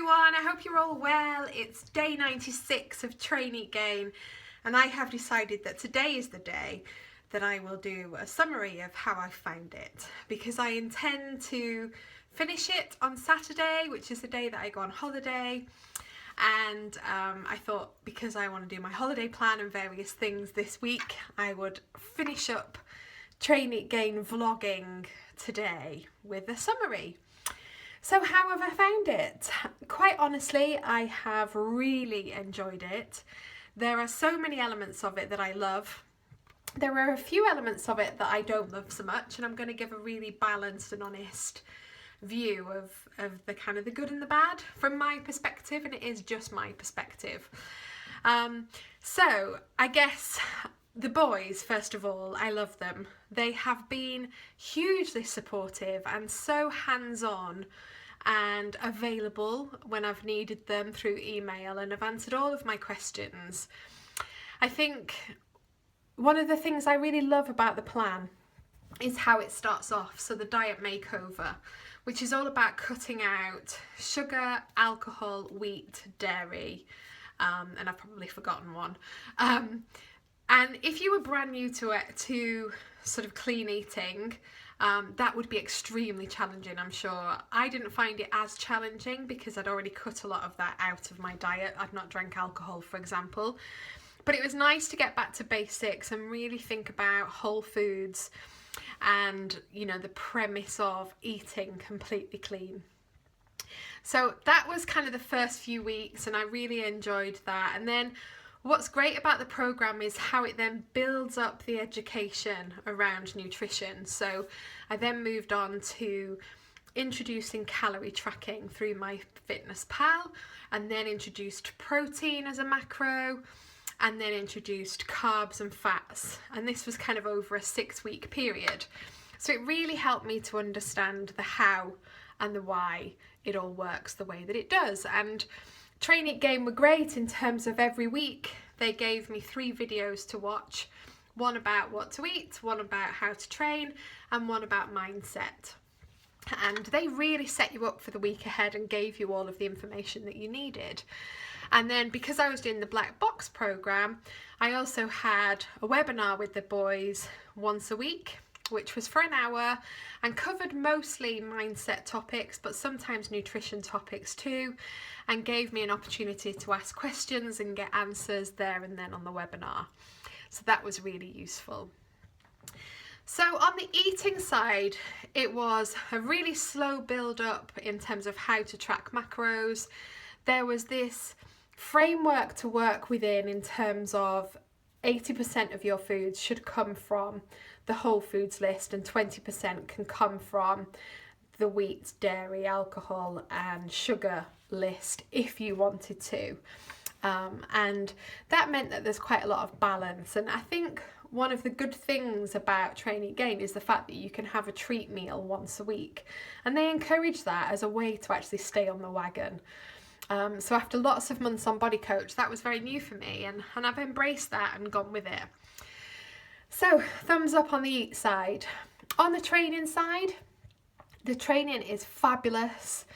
everyone, I hope you're all well. It's day 96 of Train Eat Gain, and I have decided that today is the day that I will do a summary of how I found it, because I intend to finish it on Saturday, which is the day that I go on holiday. And I thought, because I want to do my holiday plan and various things this week, I would finish up Train Eat Gain vlogging today with a summary. So how have I found it? Quite honestly, I have really enjoyed it. There are so many elements of it that I love. There are a few elements of it that I don't love so much, and I'm going to give a really balanced and honest view of the kind of the good and the bad from my perspective, and it is just my perspective. So I guess the boys, first of all, I love them. They have been hugely supportive and so hands-on and available when I've needed them through email, and have answered all of my questions. I think one of the things I really love about the plan is how it starts off. So the diet makeover, which is all about cutting out sugar, alcohol, wheat, dairy, and I've probably forgotten one. And if you were brand new to it, to sort of clean eating, that would be extremely challenging, I'm sure. I didn't find it as challenging because I'd already cut a lot of that out of my diet. I'd not drank alcohol, for example. But it was nice to get back to basics and really think about whole foods and, you know, the premise of eating completely clean. So that was kind of the first few weeks, and I really enjoyed that. And then what's great about the programme is how it then builds up the education around nutrition. So I then moved on to introducing calorie tracking through MyFitnessPal, and then introduced protein as a macro, and then introduced carbs and fats. And this was kind of over a 6-week period. So it really helped me to understand the how and the why it all works the way that it does. And Train Eat Gain were great in terms of every week they gave me 3 videos to watch. One about what to eat, one about how to train, and one about mindset. And they really set you up for the week ahead and gave you all of the information that you needed. And then because I was doing the Black Box programme, I also had a webinar with the boys once a week, which was for an hour and covered mostly mindset topics, but sometimes nutrition topics too, and gave me an opportunity to ask questions and get answers there and then on the webinar. So that was really useful. So on the eating side, it was a really slow build up in terms of how to track macros. There was this framework to work within in terms of 80% of your foods should come from the whole foods list, and 20% can come from the wheat, dairy, alcohol and sugar list if you wanted to. And that meant that there's quite a lot of balance. And I think one of the good things about Train Eat Gain is the fact that you can have a treat meal once a week, and they encourage that as a way to actually stay on the wagon. So after lots of months on Body Coach, that was very new for me, and I've embraced that and gone with it. So thumbs up on the eat side. On the training side, the training is fabulous.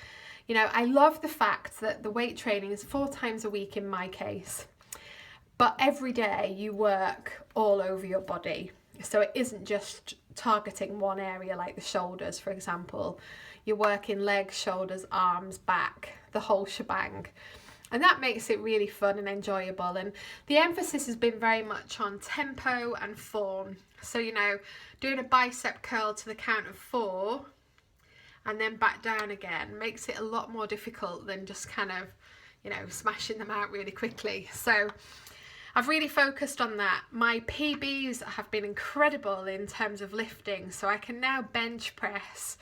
You know, I love the fact that the weight training is 4 times a week in my case, but every day you work all over your body. So it isn't just targeting one area like the shoulders, for example. You're working legs, shoulders, arms, back, the whole shebang. And that makes it really fun and enjoyable. And the emphasis has been very much on tempo and form. So, you know, doing a bicep curl to the count of 4 and then back down again makes it a lot more difficult than just kind of, you know, smashing them out really quickly. So I've really focused on that. My PBs have been incredible in terms of lifting. So I can now bench press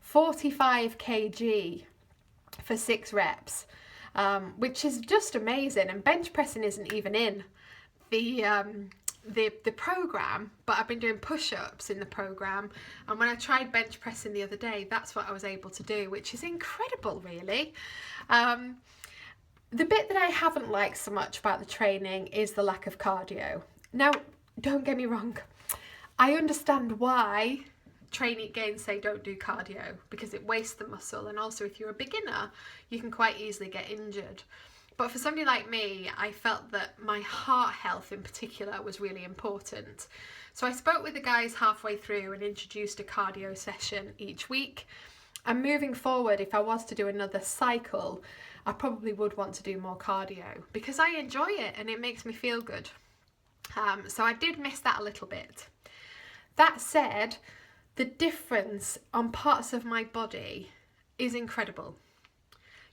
45 kg for 6 reps. Which is just amazing, and bench pressing isn't even in the program, but I've been doing push-ups in the program, and when I tried bench pressing the other day, that's what I was able to do, which is incredible, really. The bit that I haven't liked so much about the training is the lack of cardio. Now, don't get me wrong, I understand why Train Eat Gain say don't do cardio because it wastes the muscle, and also if you're a beginner you can quite easily get injured. But for somebody like me, I felt that my heart health in particular was really important. So I spoke with the guys halfway through and introduced a cardio session each week. And moving forward, if I was to do another cycle, I probably would want to do more cardio because I enjoy it and it makes me feel good. So I did miss that a little bit. That said, the difference on parts of my body is incredible.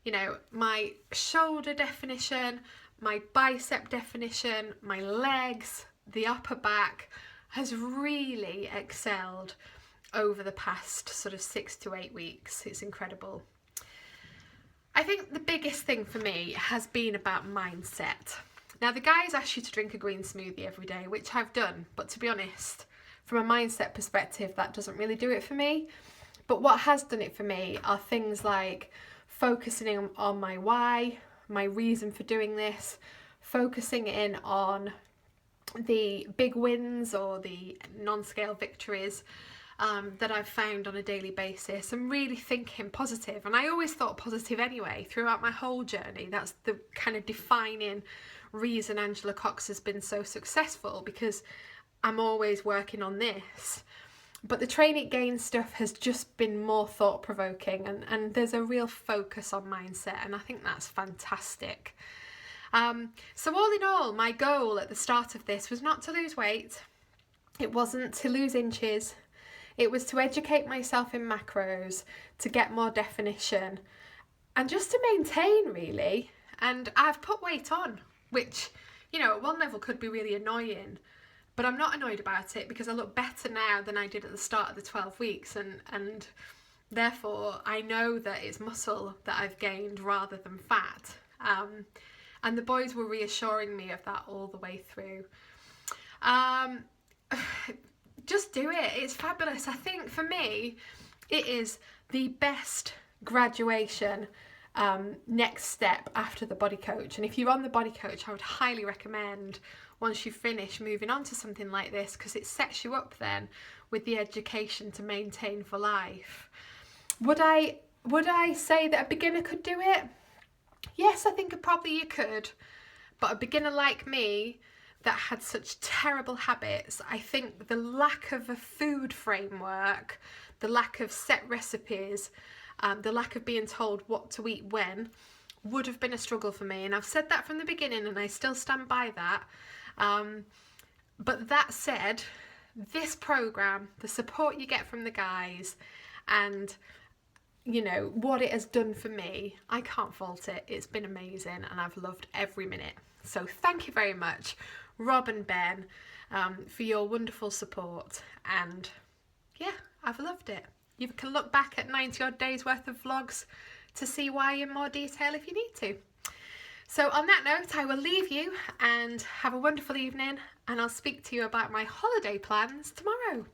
You know, my shoulder definition, my bicep definition, my legs, the upper back has really excelled over the past sort of 6 to 8 weeks. It's incredible. I think the biggest thing for me has been about mindset. Now, the guys ask you to drink a green smoothie every day, which I've done, but to be honest, from a mindset perspective, that doesn't really do it for me. But what has done it for me are things like focusing on my why, my reason for doing this, focusing in on the big wins or the non-scale victories that I've found on a daily basis, and really thinking positive. And I always thought positive anyway throughout my whole journey. That's the kind of defining reason Angela Cox has been so successful, because I'm always working on this. But the Train Eat Gain stuff has just been more thought-provoking, and there's a real focus on mindset, and I think that's fantastic. So all in all, my goal at the start of this was not to lose weight. It wasn't to lose inches. It was to educate myself in macros, to get more definition, and just to maintain, really. And I've put weight on, which, you know, at one level could be really annoying. But I'm not annoyed about it because I look better now than I did at the start of the 12 weeks, and therefore I know that it's muscle that I've gained rather than fat. And the boys were reassuring me of that all the way through. Just do it. It's fabulous. I think for me, it is the best graduation next step after the body coach. And if you're on the body coach, I would highly recommend, once you finish, moving on to something like this, because it sets you up then with the education to maintain for life. Would I say that a beginner could do it? Yes, I think probably you could. But a beginner like me that had such terrible habits, I think the lack of a food framework, the lack of set recipes, the lack of being told what to eat when, would have been a struggle for me. And I've said that from the beginning, and I still stand by that. But that said, this program, the support you get from the guys, and you know what it has done for me, I can't fault it. It's been amazing, and I've loved every minute. So thank you very much, Rob and Ben, for your wonderful support. And yeah, I've loved it. You can look back at 90 odd days worth of vlogs to see why in more detail if you need to. So on that note, I will leave you and have a wonderful evening, and I'll speak to you about my holiday plans tomorrow.